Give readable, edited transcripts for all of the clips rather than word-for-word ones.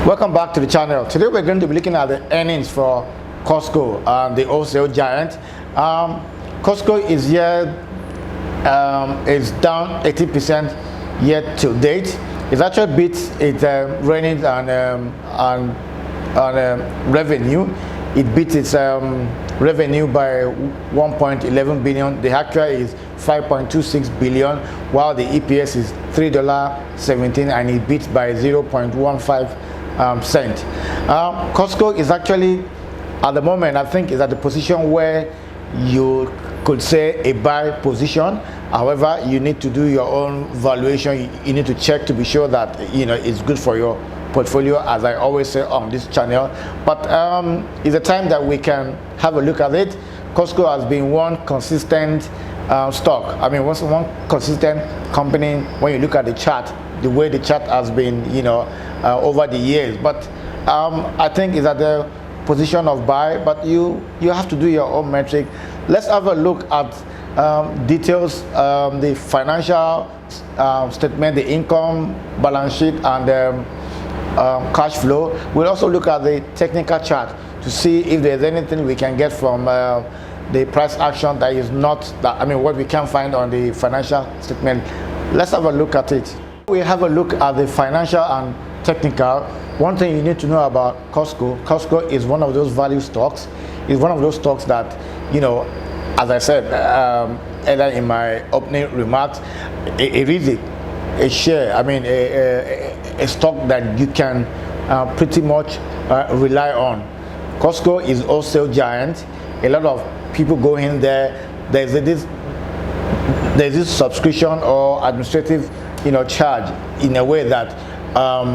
Welcome back to the channel. Today we're going to be looking at the earnings for Costco, the wholesale giant. Costco is here, is down 80% year to date. It's actually beat its earnings and revenue. It beat its revenue by 1.11 billion. The actual is 5.26 billion, while the EPS is $3.17, and it beats by 0.15 cent. Costco is actually, at the moment, I think, is at the position where you could say a buy position. However, you need to do your own valuation. You need to check to be sure that it's good for your portfolio, as I always say on this channel. But it's a time that we can have a look at it. Costco has been one consistent stock. I mean, one consistent company when you look at the chart, the way the chart has been, over the years. But I think it's at the position of buy, but you have to do your own metric. Let's have a look at details, the financial statement, the income, balance sheet, and cash flow. We'll also look at the technical chart to see if there's anything we can get from the price action that is not that, I mean, what we can find on the financial statement. Let's have a look at it. We have a look at the financial and technical. One thing you need to know about Costco is one of those value stocks. It's one of those stocks that, as I said earlier in my opening remarks, it is a share, I mean a stock that you can pretty much rely on. Costco is also giant. A lot of people go in there. There's this subscription or administrative charge, in a way that I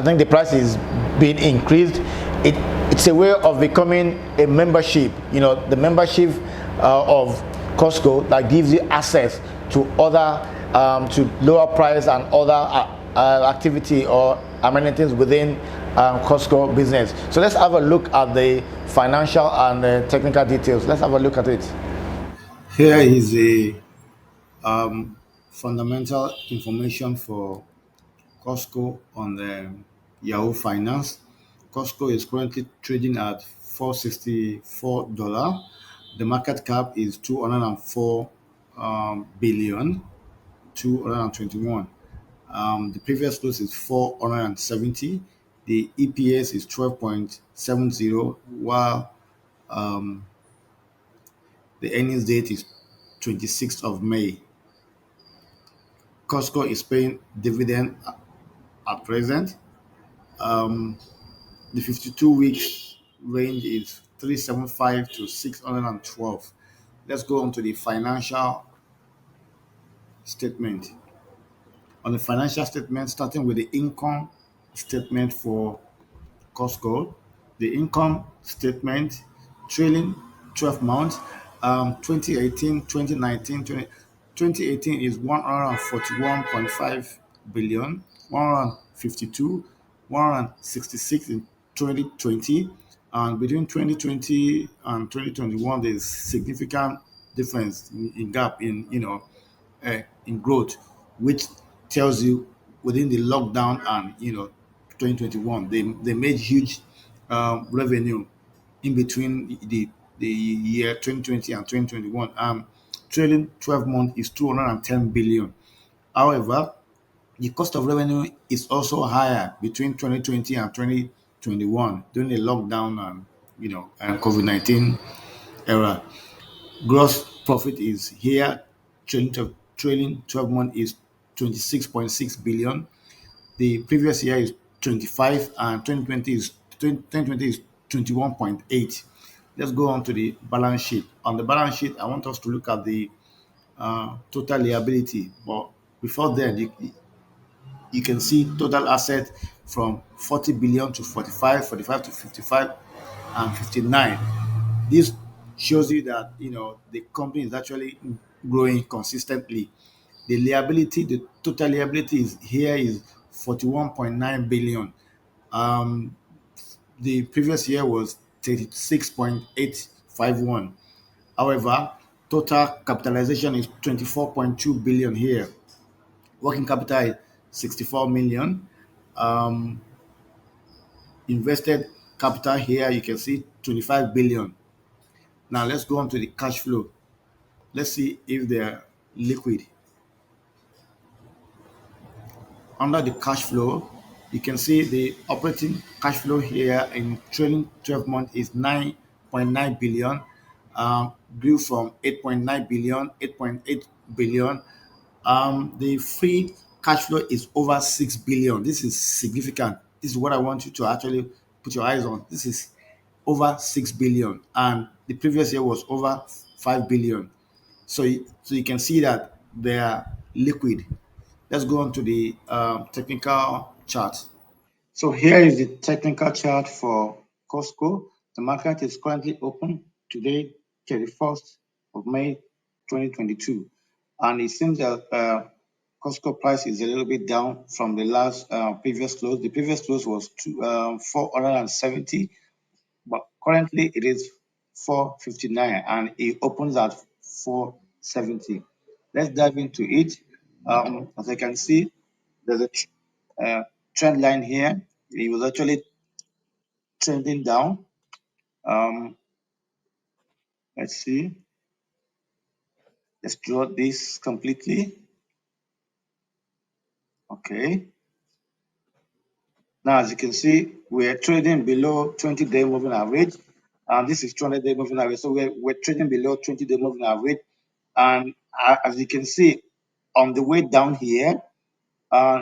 think the price is being increased. It's a way of becoming a membership, the membership of Costco, that gives you access to other to lower price and other activity or amenities within Costco business. So let's have a look at the financial and technical details. Let's have a look at it. Here is the fundamental information for Costco on the Yahoo Finance. Costco is currently trading at $464. The market cap is 204 billion, 221. The previous close is 470. The EPS is 12.70, while the earnings date is 26th of May. Costco is paying dividend at present. The 52 weeks range is 375 to 612. Let's go on to the financial statement. On the financial statement, starting with the income statement for Costco, the income statement trailing 12 months, 2018, 2019, 2018 is 141.5 billion, 152, 166 in 2020, and between 2020 and 2021, there's significant difference in gap in growth, which tells you within the lockdown and 2021 they made huge revenue in between the year 2020 and 2021. Trailing 12 months is 210 billion. However, the cost of revenue is also higher between 2020 and 2021 during the lockdown and COVID-19 era. Gross profit is here, trailing 12 months is 26.6 billion. The previous year is 25, and 2020 is 21.8. Let's go on to the balance sheet. On the balance sheet, I want us to look at the total liability. But before then, you can see total asset from 40 billion to 45, 45 to 55, and 59. This shows you that the company is actually growing consistently. The total liability is 41.9 billion. Um, the previous year was 36.851. However, total capitalization is 24.2 billion here. Working capital is 64 million. Um, Invested capital here, you can see 25 billion. Now let's go on to the cash flow. Let's see if they're liquid. Under the cash flow, you can see the operating cash flow here in trailing 12 months is 9.9 billion, grew from 8.9 billion, 8.8 billion. The free cash flow is over 6 billion. This is significant. This is what I want you to actually put your eyes on. This is over 6 billion, and the previous year was over 5 billion. So you can see that they are liquid. Let's go on to the technical chart. So here is the technical chart for Costco. The market is currently open today, 31st of May 2022. And it seems that Costco price is a little bit down from the last previous close. The previous close was 470, but currently it is 459 and it opens at 470. Let's dive into it. As I can see, there's a trend line here. It was actually trending down. Um, let's see. Let's draw this completely. Okay. Now, as you can see, we're trading below 20-day moving average. And this is 200-day moving average. So we're trading below 20-day moving average. And as you can see, on the way down here,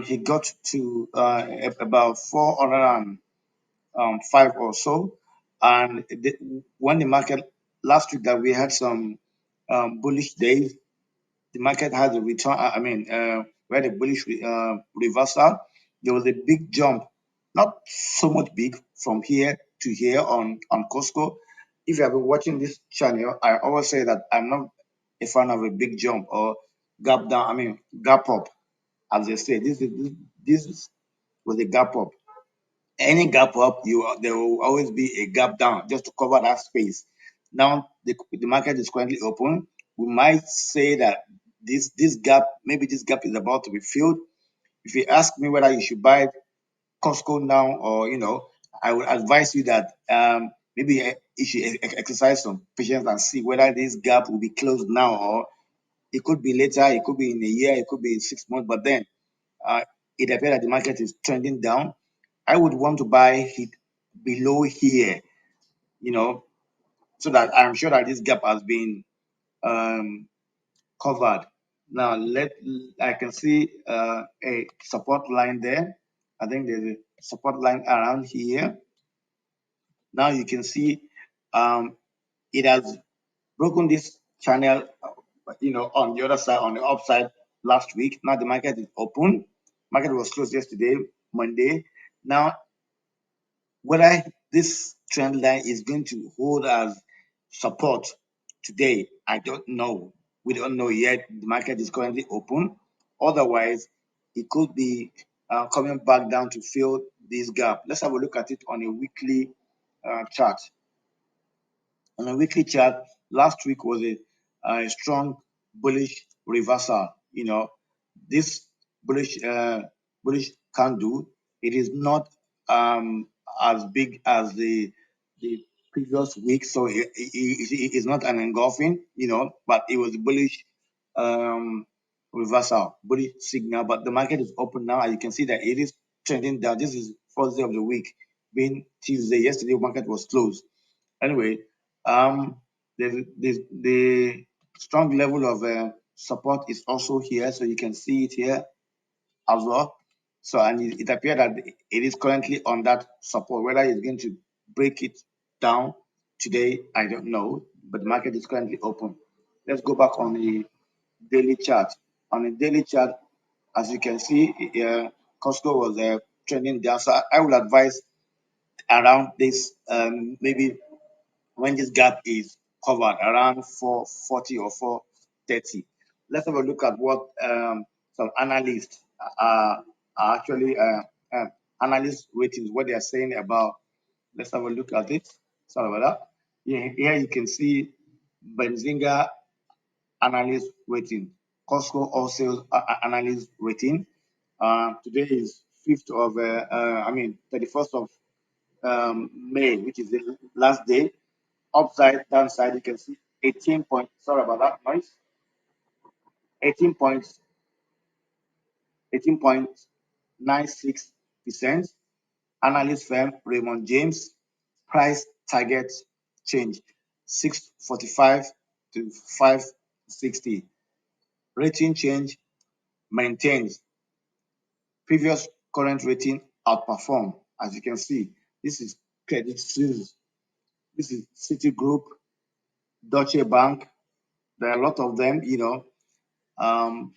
he got to about 405 or so. And when the market last week that we had some bullish days, the market had a return. We had a bullish reversal. There was a big jump, not so much big from here to here on Costco. If you have been watching this channel, I always say that I'm not a fan of a big jump or gap down. Gap up, as they say. This was a gap up. Any gap up, there will always be a gap down just to cover that space. Now the market is currently open. We might say that this gap, maybe this gap is about to be filled. If you ask me whether you should buy Costco now, or I would advise you that maybe you should exercise some patience and see whether this gap will be closed now, or it could be later, it could be in a year, it could be in 6 months. But then uh, it appears that the market is trending down. I would want to buy it below here, you know, so that I'm sure that this gap has been um, covered. Now, I can see a support line there. I think there's a support line around here. Now you can see it has broken this channel, on the other side, on the upside last week. Now the market is open. Market was closed yesterday, Monday. Now, whether this trend line is going to hold as support today, I don't know. We don't know yet. The market is currently open. Otherwise, it could be coming back down to fill this gap. Let's have a look at it on a weekly chart. On a weekly chart, last week was a strong bullish reversal. This bullish bullish candle, it is not as big as the previous week, so it's not an engulfing, but it was bullish um, reversal, bullish signal. But the market is open now, and you can see that it is trending down. This is first day of the week, being Tuesday. Yesterday, market was closed. Anyway, um, the strong level of support is also here, so you can see it here as well. So, and it appears that it is currently on that support. Whether it's going to break it down today, I don't know, but the market is currently open. Let's go back on the daily chart. On the daily chart, as you can see, Costco was trending down. So I will advise around this, maybe when this gap is covered around 440 or 430. Let's have a look at what some analysts are actually analyst ratings, what they are saying about. Let's have a look at it. Sorry about that. Here you can see Benzinga analyst rating, Costco wholesale analyst rating. Today is 5th of, 31st of May, which is the last day. Upside, downside, you can see 18 point, sorry about that noise, 18 points, 18.96%. Analyst firm Raymond James, price target change 645 to 560. Rating change maintains. Previous current rating outperform. As you can see, this is Credit Suisse, this is Citigroup, Deutsche Bank. There are a lot of them, Um,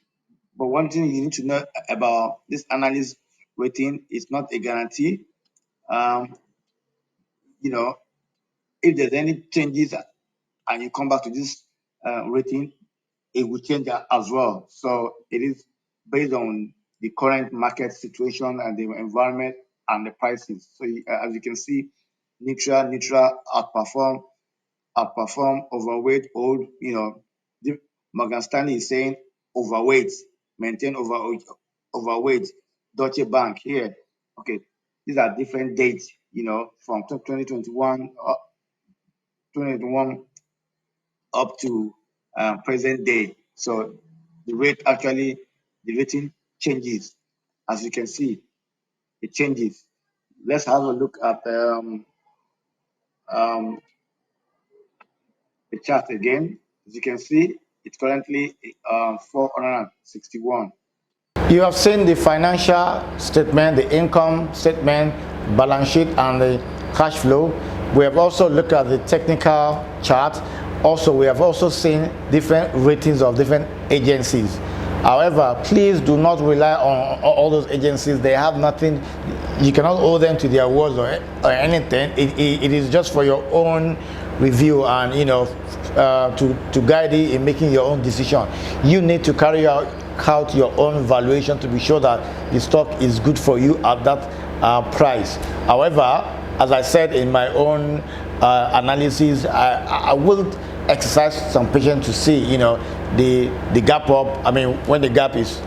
but one thing you need to know about this analyst rating is not a guarantee. Um, you know, if there's any changes and you come back to this rating, it will change as well. So it is based on the current market situation and the environment and the prices. So as you can see, neutral outperform, overweight, old. Morgan Stanley is saying overweight, maintain overweight. Deutsche Bank here. Okay, these are different dates, from 2021, 2021 up to present day. So the rating changes. As you can see, it changes. Let's have a look at um, the chart again. As you can see, it's currently 461. You have seen the financial statement, the income statement, balance sheet, and the cash flow. We have also looked at the technical chart. Also, we have also seen different ratings of different agencies. However, please do not rely on all those agencies. They have nothing. You cannot owe them to their words or anything. It is just for your own review and to guide you in making your own decision. You need to carry out your own valuation to be sure that the stock is good for you at that price. However, as I said in my own analysis, I will exercise some patience to see the gap up. I mean, when the gap is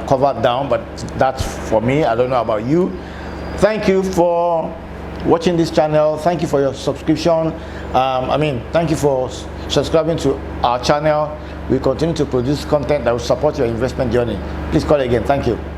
covered down, but that's for me. I don't know about you. Thank you for watching this channel. Thank you for your subscription. Thank you for subscribing to our channel. We continue to produce content that will support your investment journey. Please call again. Thank you.